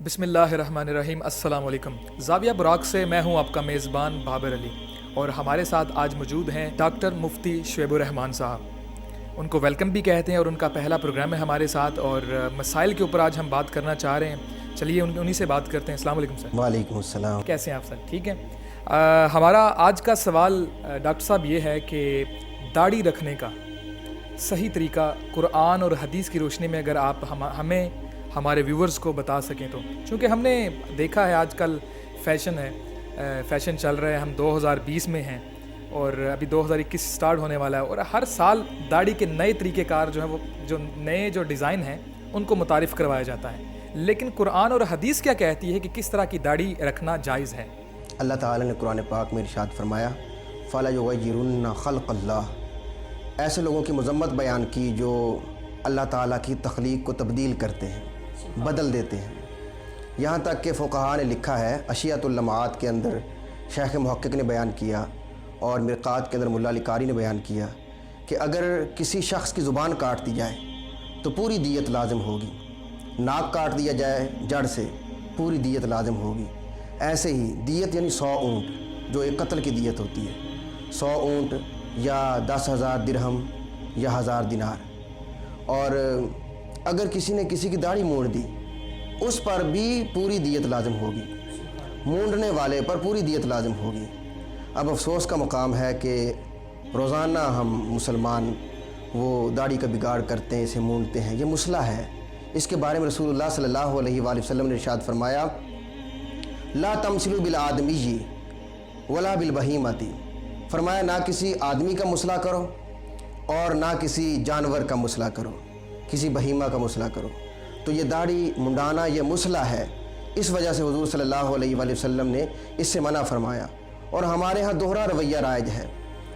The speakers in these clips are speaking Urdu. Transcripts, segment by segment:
بسم اللہ الرحمن الرحیم۔ السلام علیکم۔ زاویہ براق سے میں ہوں آپ کا میزبان بابر علی، اور ہمارے ساتھ آج موجود ہیں ڈاکٹر مفتی شعیب الرحمان صاحب۔ ان کو ویلکم بھی کہتے ہیں اور ان کا پہلا پروگرام ہے ہمارے ساتھ، اور مسائل کے اوپر آج ہم بات کرنا چاہ رہے ہیں۔ چلیے انہی سے بات کرتے ہیں۔ السلام علیکم سر۔ وعلیکم السلام۔ کیسے ہیں آپ سر؟ ٹھیک ہیں۔ ہمارا آج کا سوال ڈاکٹر صاحب یہ ہے کہ داڑھی رکھنے کا صحیح طریقہ قرآن اور حدیث کی روشنی میں اگر آپ ہمیں ہمارے ویورز کو بتا سکیں تو، چونکہ ہم نے دیکھا ہے آج کل فیشن چل رہا ہے، ہم 2020 میں ہیں اور ابھی 2021 سٹارٹ ہونے والا ہے، اور ہر سال داڑھی کے نئے طریقہ کار جو ہیں وہ جو ڈیزائن ہیں ان کو متعارف کروایا جاتا ہے، لیکن قرآن اور حدیث کیا کہتی ہے کہ کس طرح کی داڑھی رکھنا جائز ہے؟ اللہ تعالیٰ نے قرآن پاک میں ارشاد فرمایا فَلَا يُغَيِّرُنَّ خَلْقَ اللَّهِ، ایسے لوگوں کی مذمت بیان کی جو اللہ تعالیٰ کی تخلیق کو تبدیل کرتے ہیں، بدل دیتے ہیں۔ یہاں تک کہ فقہاء نے لکھا ہے، اشیاۃ اللمعات کے اندر شیخ محقق نے بیان کیا اور مرقات کے اندر مولا علی قاری نے بیان کیا کہ اگر کسی شخص کی زبان کاٹ دی جائے تو پوری دیت لازم ہوگی، ناک کاٹ دیا جائے جڑ سے پوری دیت لازم ہوگی۔ ایسے ہی دیت یعنی 100 اونٹ جو ایک قتل کی دیت ہوتی ہے، 100 اونٹ یا 10,000 درہم یا 1000 دینار۔ اور اگر کسی نے کسی کی داڑھی مونڈ دی اس پر بھی پوری دیت لازم ہوگی، مونڈنے والے پر پوری دیت لازم ہوگی۔ اب افسوس کا مقام ہے کہ روزانہ ہم مسلمان وہ داڑھی کا بگاڑ کرتے ہیں، اسے مونڈتے ہیں، یہ مسئلہ ہے۔ اس کے بارے میں رسول اللہ صلی اللہ علیہ وآلہ وسلم نے ارشاد فرمایا لا تمثلوا بالآدمی ولا بالبہیمۃ، فرمایا نہ کسی آدمی کا مسئلہ کرو اور نہ کسی جانور کا مسئلہ کرو، کسی بہیمہ کا مسئلہ کرو۔ تو یہ داڑھی منڈانا یہ مسئلہ ہے، اس وجہ سے حضور صلی اللہ علیہ وآلہ وسلم نے اس سے منع فرمایا۔ اور ہمارے ہاں دوہرا رویہ رائج ہے،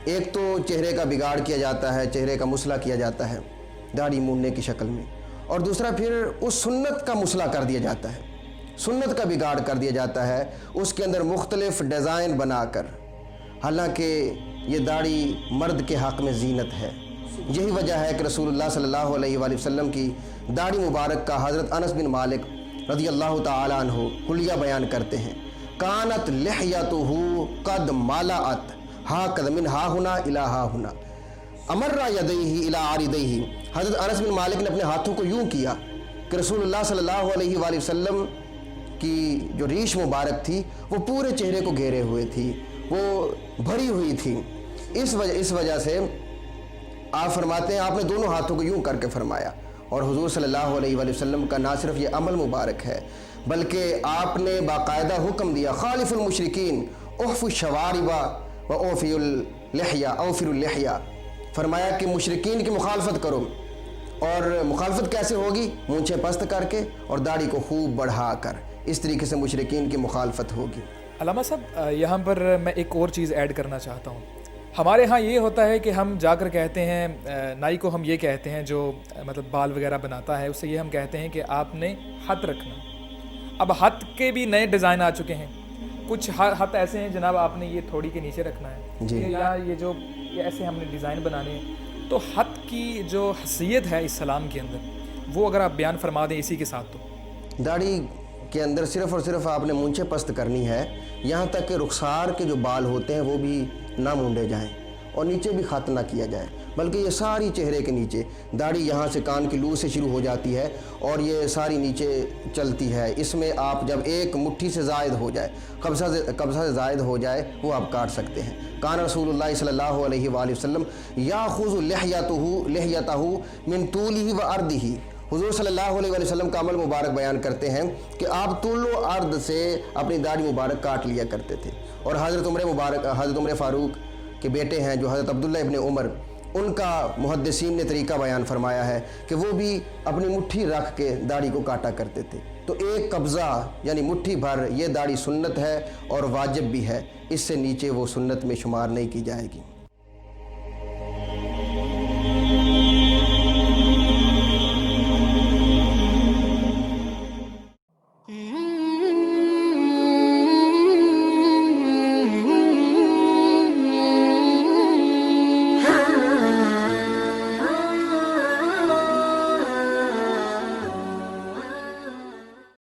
ایک تو چہرے کا بگاڑ کیا جاتا ہے، چہرے کا مسئلہ کیا جاتا ہے داڑھی مونڈنے کی شکل میں، اور دوسرا پھر اس سنت کا مسئلہ کر دیا جاتا ہے، سنت کا بگاڑ کر دیا جاتا ہے اس کے اندر مختلف ڈیزائن بنا کر، حالانکہ یہ داڑھی مرد کے حق میں زینت ہے۔ یہی وجہ ہے کہ رسول اللہ صلی اللہ علیہ وآلہ وسلم کی داڑھی مبارک کا حضرت انس بن مالک رضی اللہ تعالیٰ عنہ حلیہ بیان کرتے ہیں، کانت لحیتہ قد مالأت ہاکذ من ہا ہنا الی ہا ہنا امر یدیہ الی عارضیہ۔ حضرت انس بن مالک نے اپنے ہاتھوں کو یوں کیا کہ رسول اللہ صلی اللہ علیہ وآلہ وسلم کی جو ریش مبارک تھی وہ پورے چہرے کو گھیرے ہوئے تھی، وہ بھری ہوئی تھی۔ اس وجہ سے آپ فرماتے ہیں آپ نے دونوں ہاتھوں کو یوں کر کے فرمایا، اور حضور صلی اللہ علیہ وآلہ وسلم کا نہ صرف یہ عمل مبارک ہے بلکہ آپ نے باقاعدہ حکم دیا خالف المشرکین احفوا الشوارب و اوفوا اللحیہ اوفروا اللحیہ، فرمایا کہ مشرکین کی مخالفت کرو، اور مخالفت کیسے ہوگی؟ مونچھیں پست کر کے اور داڑھی کو خوب بڑھا کر، اس طریقے سے مشرکین کی مخالفت ہوگی۔ علامہ صاحب یہاں پر میں ایک اور چیز ایڈ کرنا چاہتا ہوں۔ ہمارے ہاں یہ ہوتا ہے کہ ہم جا کر کہتے ہیں نائی کو، ہم یہ کہتے ہیں جو مطلب بال وغیرہ بناتا ہے، اس سے یہ ہم کہتے ہیں کہ آپ نے ہاتھ رکھنا۔ اب ہاتھ کے بھی نئے ڈیزائن آ چکے ہیں، کچھ ہاتھ ایسے ہیں جناب آپ نے یہ تھوڑی کے نیچے رکھنا ہے جی، یا یہ ایسے ہم نے ڈیزائن بنانے ہیں۔ تو ہاتھ کی جو حیثیت ہے اسلام کے اندر وہ اگر آپ بیان فرما دیں اسی کے ساتھ۔ تو داڑھی کے اندر صرف اور صرف آپ نے مونچھیں پست کرنی ہے، یہاں تک کہ رخسار کے جو بال ہوتے ہیں وہ بھی نہ مونڈے جائیں اور نیچے بھی خط نہ کیا جائے، بلکہ یہ ساری چہرے کے نیچے داڑھی یہاں سے کان کی لو سے شروع ہو جاتی ہے اور یہ ساری نیچے چلتی ہے۔ اس میں آپ جب ایک مٹھی سے زائد ہو جائے، قبضہ سے زائد ہو جائے وہ آپ کاٹ سکتے ہیں۔ کان رسول اللہ صلی اللہ علیہ وآلہ وسلم یاخذ لحیتہ من طولہ و عرضہ، حضور صلی اللہ علیہ وآلہ وسلم کا عمل مبارک بیان کرتے ہیں کہ آپ طول و عرض سے اپنی داڑھی مبارک کاٹ لیا کرتے تھے۔ اور حضرت عمر فاروق کے بیٹے ہیں جو حضرت عبداللہ ابن عمر، ان کا محدثین نے طریقہ بیان فرمایا ہے کہ وہ بھی اپنی مٹھی رکھ کے داڑھی کو کاٹا کرتے تھے۔ تو ایک قبضہ یعنی مٹھی بھر یہ داڑھی سنت ہے اور واجب بھی ہے، اس سے نیچے وہ سنت میں شمار نہیں کی جائے گی۔